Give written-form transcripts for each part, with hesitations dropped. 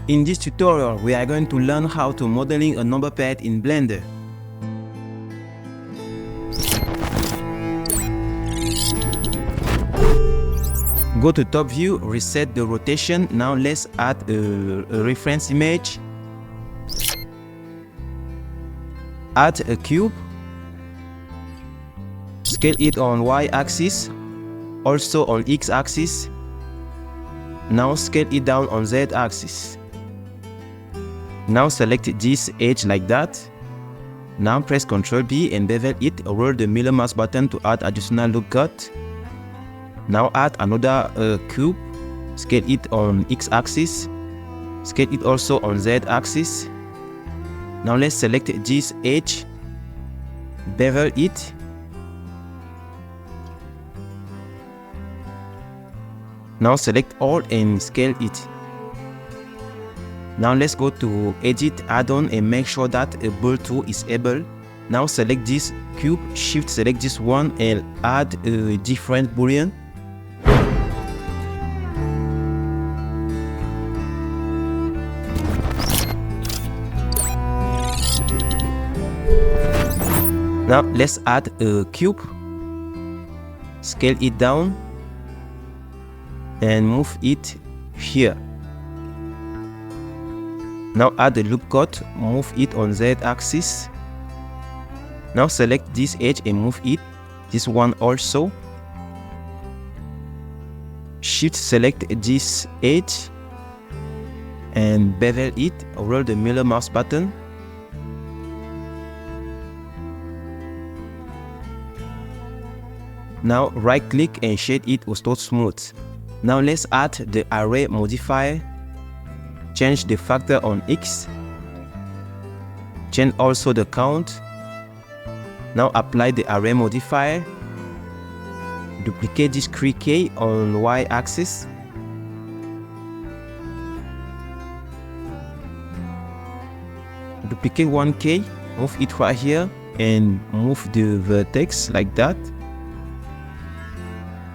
In this tutorial, we are going to learn how to modeling a number pad in Blender. Go to top view, reset the rotation. Now let's add a reference image. Add a cube. Scale it on y-axis, also on x-axis. Now scale it down on z-axis. Now select this edge like that. Now press Ctrl B and bevel it. Roll the middle mouse button to add additional loop cut. Now add another cube. Scale it on x-axis. Scale it also on z-axis. Now let's select this edge. Bevel it. Now select all and scale it. Now let's go to Edit Add-on and make sure that a Bool tool is able. Now select this cube, Shift select this one and add a different boolean. Now let's add a cube. Scale it down and move it here. Now add the loop cut, move it on z-axis. Now select this edge and move it, this one also. Shift select this edge and bevel it, roll the middle mouse button. Now right click and shade it Auto Smooth. Now let's add the array modifier. Change the factor on X. Change also the count. Now apply the array modifier. Duplicate this 3K on Y-axis. Duplicate 1K, move it right here and move the vertex like that.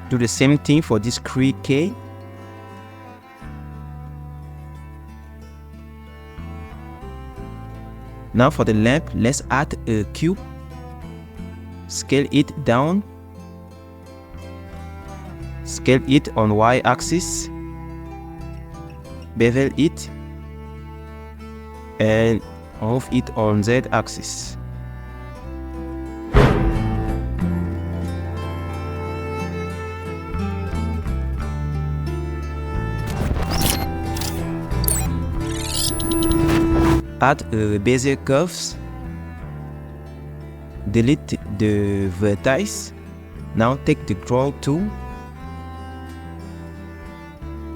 Do the same thing for this 3K. Now for the lamp, let's add a cube. Scale it down. Scale it on y-axis. Bevel it. And move it on z-axis. Add bezier curves. Delete the vertex. Now take the draw tool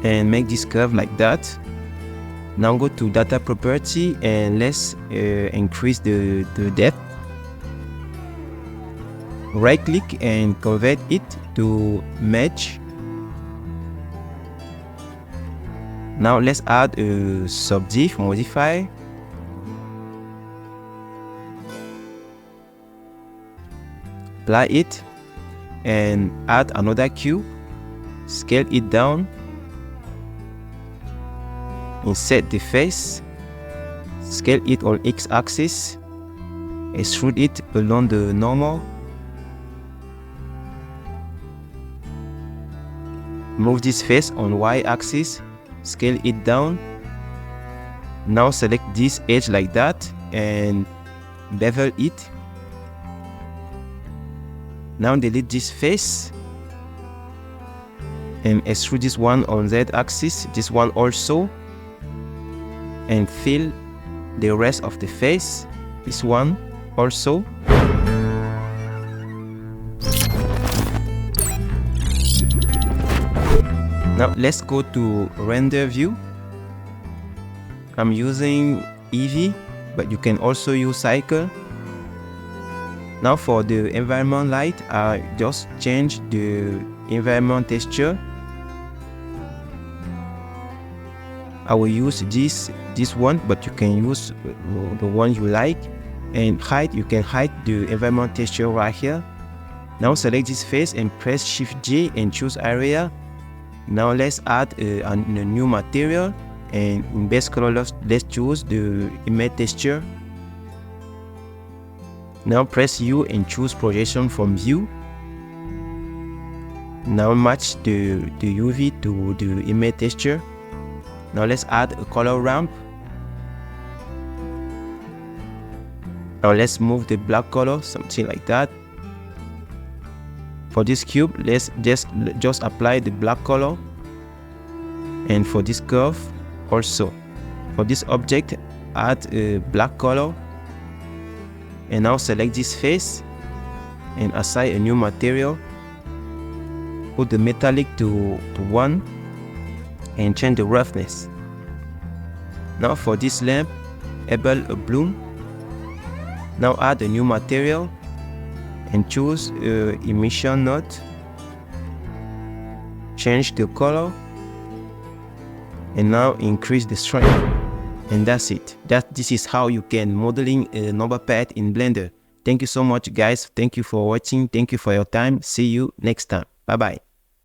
and make this curve like that. Now go to data property and let's increase the depth. Right click and convert it to mesh. Now let's add a subdiv modifier. Apply it and add another cube. Scale it down. Insert the face. Scale it on x-axis. Extrude it along the normal. Move this face on y-axis. Scale it down. Now select this edge like that and bevel it. Now delete this face and extrude this one on z-axis, this one also, and fill the rest of the face, this one also. Now let's go to render view. I'm using Eevee, but you can also use cycle. Now for the environment light, I just change the environment texture. I will use this one, but you can use the one you like. And height, you can hide the environment texture right here. Now select this face and press Shift J and choose area. Now let's add a new material. And in base color, let's choose the image texture. Now press U and choose projection from view. Now match the UV to the image texture. Now let's add a color ramp. Now let's move the black color, something like that. For this cube, let's just apply the black color. And for this curve also. For this object, add a black color. And now select this face and assign a new material. Put the metallic to 1 and change the roughness. Now for this lamp, enable a bloom. Now add a new material and choose emission node. Change the color and now increase the strength. And that's it. This is how you can modeling a number pad in Blender. Thank you so much guys. Thank you for watching. Thank you for your time. See you next time. Bye bye.